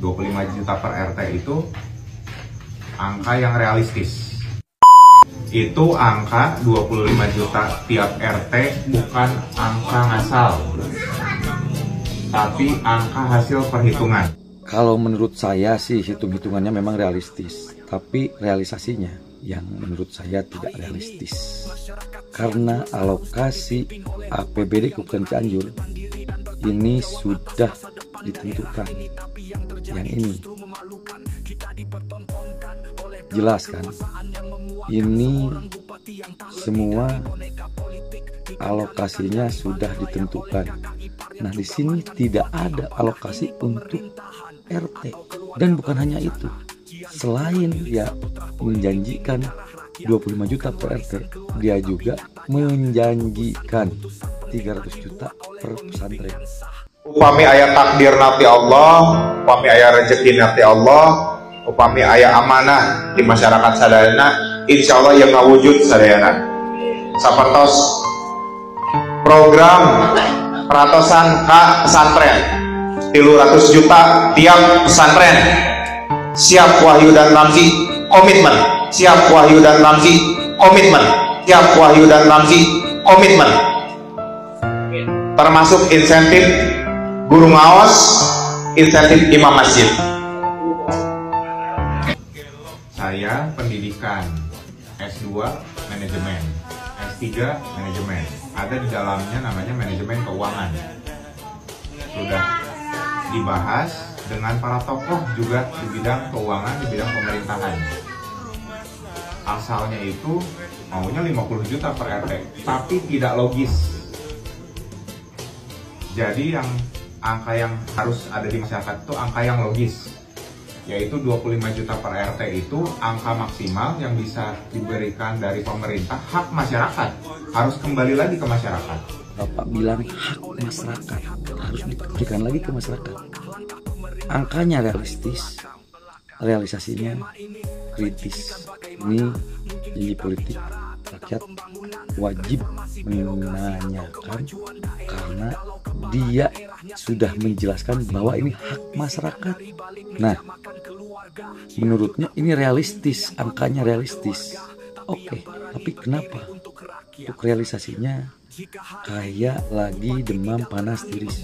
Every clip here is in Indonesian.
25 juta per RT itu angka yang realistis. Itu angka 25 juta tiap RT bukan angka ngasal, tapi angka hasil perhitungan. Kalau menurut saya sih hitung-hitungannya memang realistis, tapi realisasinya yang menurut saya tidak realistis. Karena alokasi APBD Kabupaten Cianjur ini sudah ditentukan. Yang ini jelas kan? Ini semua alokasinya sudah ditentukan. Nah, di sini tidak ada alokasi untuk RT. Dan bukan hanya itu. Selain ya menjanjikan 25 juta per RT, dia juga menjanjikan 300 juta per pesantren. Upami aya takdir nanti Allah, upami aya rezeki nanti Allah, upami aya amanah di masyarakat sadayana, insya Allah yang ngawujud sadayana. Sapertos program peratosan ka pesantren 300 juta tiap pesantren. Siap Wahyu dan Ramzi komitmen. Siap Wahyu dan Ramzi komitmen. Siap Wahyu dan Ramzi komitmen. Termasuk insentif guru ngawas, insentif imam masjid. Saya pendidikan S2 manajemen, S3 manajemen. Ada di dalamnya namanya manajemen keuangan. Sudah dibahas dengan para tokoh juga di bidang keuangan, di bidang pemerintahan. Asalnya itu maunya 50 juta per RT, tapi tidak logis. Jadi angka yang harus ada di masyarakat itu angka yang logis, yaitu 25 juta per RT itu angka maksimal yang bisa diberikan dari pemerintah. Hak masyarakat harus kembali lagi ke masyarakat. Bapak bilang hak masyarakat harus diberikan lagi ke masyarakat. Angkanya realistis, realisasinya kritis. Ini janji politik, rakyat wajib menanyakan karena dia sudah menjelaskan bahwa ini hak masyarakat. Nah, menurutnya ini realistis, angkanya realistis. Oke, tapi kenapa untuk realisasinya kayak lagi demam panas tiris?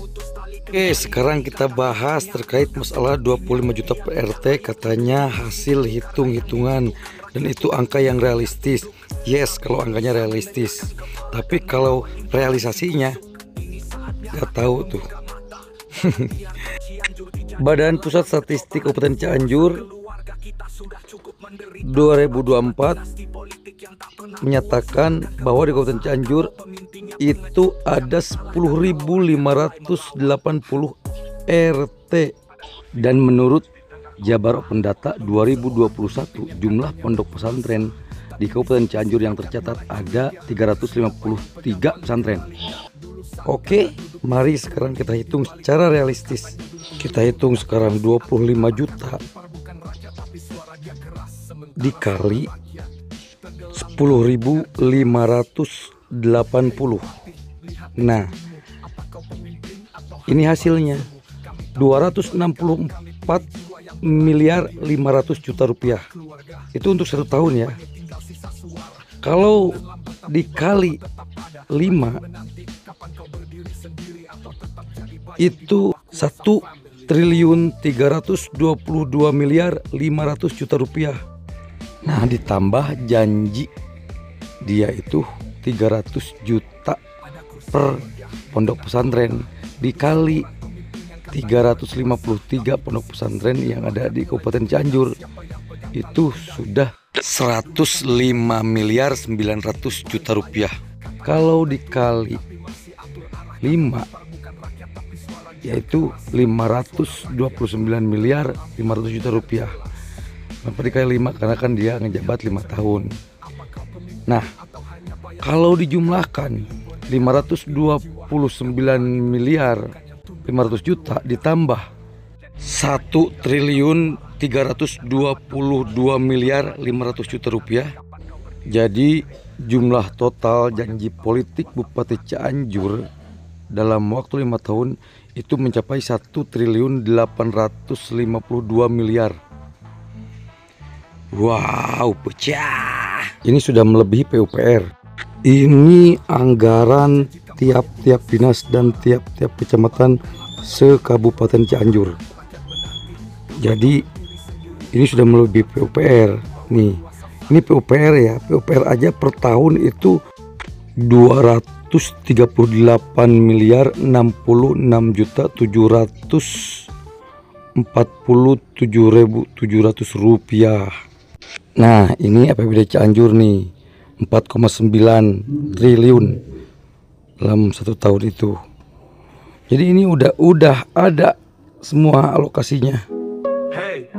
Oke, sekarang kita bahas terkait masalah 25 juta per RT. Katanya hasil hitung-hitungan dan itu angka yang realistis. Yes, kalau angkanya realistis. Tapi kalau realisasinya nggak tahu tuh. Badan Pusat Statistik Kabupaten Cianjur 2024 menyatakan bahwa di Kabupaten Cianjur itu ada 10.580 RT, dan menurut Jabar Open Data 2021 jumlah pondok pesantren di Kabupaten Cianjur yang tercatat ada 353 pesantren. Oke, mari sekarang kita hitung secara realistis. Kita hitung sekarang 25 juta dikali 10.580. Nah, ini hasilnya 264 miliar 500 juta rupiah. Itu untuk 1 tahun ya. Kalau dikali 5 itu 1.322 miliar 500 juta rupiah. Nah, ditambah janji dia itu 300 juta per pondok pesantren dikali 353 pondok pesantren yang ada di Kabupaten Cianjur, itu sudah 105 miliar 900 juta rupiah. Kalau dikali 5 yaitu 529 miliar 500 juta rupiah. Kenapa dikali 5? Karena kan dia ngejabat 5 tahun. Nah, kalau dijumlahkan 529 miliar 500 juta ditambah 1.322 miliar 500 juta rupiah, jadi jumlah total janji politik Bupati Cianjur dalam waktu 5 tahun itu mencapai 1.852 miliar. Wow, pecah. Ini sudah melebihi PUPR. Ini anggaran tiap-tiap dinas dan tiap-tiap kecamatan se-Kabupaten Cianjur. Jadi ini sudah melebihi PUPR. Nih, ini PUPR ya. PUPR aja per tahun itu 238 miliar 66.747.700 rupiah. Nah, ini APBD Cianjur nih 4,9 triliun dalam 1 tahun itu. Jadi ini udah ada semua alokasinya. Hey,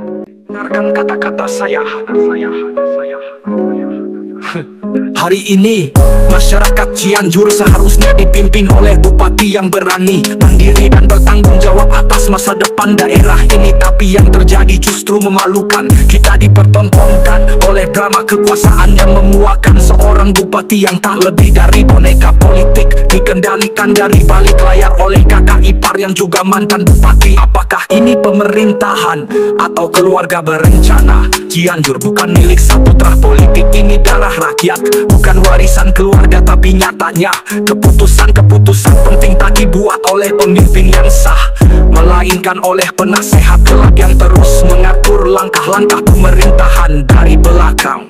dengarkan kata-kata saya. Hari ini masyarakat Cianjur seharusnya dipimpin oleh bupati yang berani, mandiri dan bertanggung jawab atas masa depan daerah ini. Tapi yang terjadi justru memalukan. Kita dipertontonkan oleh drama kekuasaan yang memuakan seorang bupati yang tak lebih dari boneka politik, dikendalikan dari balik layar oleh kakak ipar yang juga mantan bupati. Apakah ini pemerintahan atau keluarga berencana? Cianjur bukan milik saputra politik, ini darah rakyat, bukan warisan keluarga. Tapi nyatanya keputusan-keputusan penting tak dibuat oleh pemimpin yang sah, melainkan oleh penasehat gelap yang terus mengatur langkah-langkah pemerintahan dari belakang.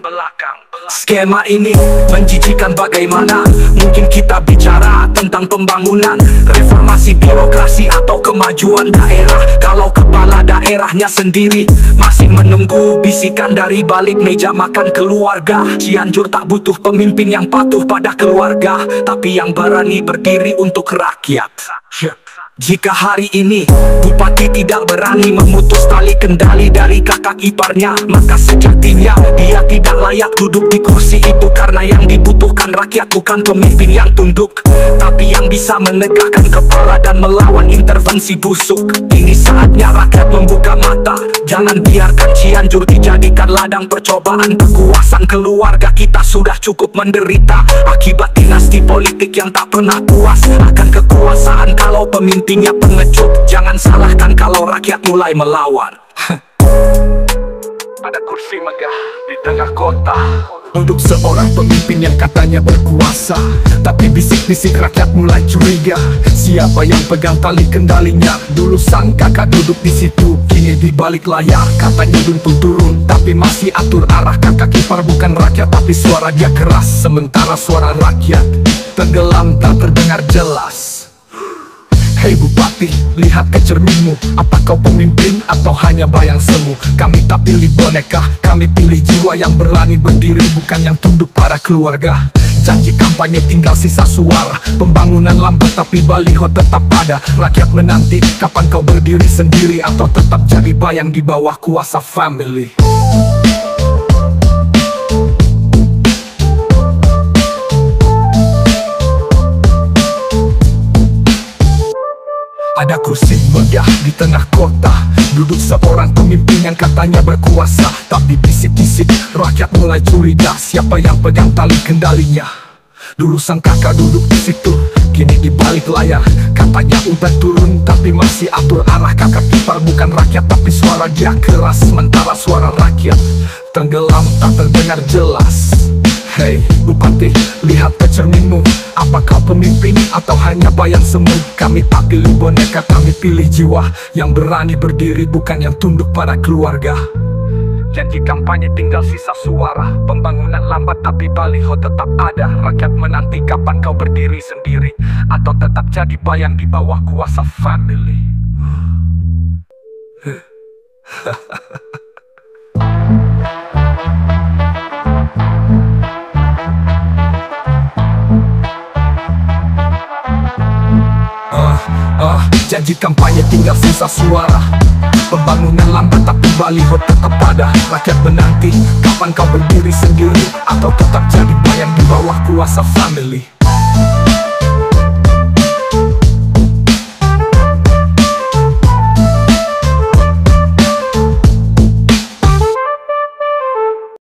Skema ini menjijikan. Bagaimana mungkin kita bicara tentang pembangunan, reformasi birokrasi atau kemajuan daerah kalau kepala daerahnya sendiri masih menunggu bisikan dari balik meja makan keluarga? Cianjur tak butuh pemimpin yang patuh pada keluarga, tapi yang berani berdiri untuk rakyat. Jika hari ini bupati tidak berani memutus tali kendali dari kakak iparnya, maka sejatinya dia tidak layak duduk di kursi itu. Karena yang dibutuhkan rakyat bukan pemimpin yang tunduk, tapi yang bisa menegakkan kepala dan melawan intervensi busuk. Ini saatnya rakyat membuka mata. Jangan biarkan Cianjur dijadikan ladang percobaan kekuasaan keluarga. Kita sudah cukup menderita akibat dinasti politik yang tak pernah puas akan kekuasaan. Kalau pemimpinnya pengecut, jangan salahkan kalau rakyat mulai melawan. Ada kursi megah di tengah kota, untuk seorang pemimpin yang katanya berkuasa, tapi bisik-bisik rakyat mulai curiga. Siapa yang pegang tali kendalinya? Dulu sang kakak duduk di situ, kini di balik layar katanya tuntun turun, tapi masih atur arah. Kakak ipar bukan rakyat, tapi suara dia keras, sementara suara rakyat tenggelam tak terdengar jelas. Hei bupati, lihat ke cerminmu. Apa kau pemimpin atau hanya bayang semu? Kami tak pilih boneka, kami pilih jiwa yang berani berdiri, bukan yang tunduk pada keluarga. Janji kampanye tinggal sisa suara, pembangunan lambat tapi baliho tetap ada. Rakyat menanti kapan kau berdiri sendiri atau tetap jadi bayang di bawah kuasa family. Ada kursi megah di tengah kota, duduk seorang pemimpin yang katanya berkuasa, tapi bisik-bisik rakyat mulai curiga. Siapa yang pegang tali kendalinya? Dulu sang kakak duduk di situ, kini di balik layar katanya udah turun, tapi masih atur arah. Kakak ipar bukan rakyat, tapi suara dia keras, sementara suara rakyat tenggelam tak terdengar jelas. Hei bupati, lihat ke cerminmu. Apa kau pemimpin atau hanya bayang semu? Kami tak pilih boneka, kami pilih jiwa yang berani berdiri, bukan yang tunduk pada keluarga. Janji kampanye tinggal sisa suara, pembangunan lambat tapi baliho tetap ada. Rakyat menanti kapan kau berdiri sendiri atau tetap jadi bayang di bawah kuasa family. Janji kampanye tinggal sisa suara, pembangunan lambat tapi baliho tetap ada. Rakyat menanti kapan kau berdiri sendiri atau tetap jadi bayang di bawah kuasa family.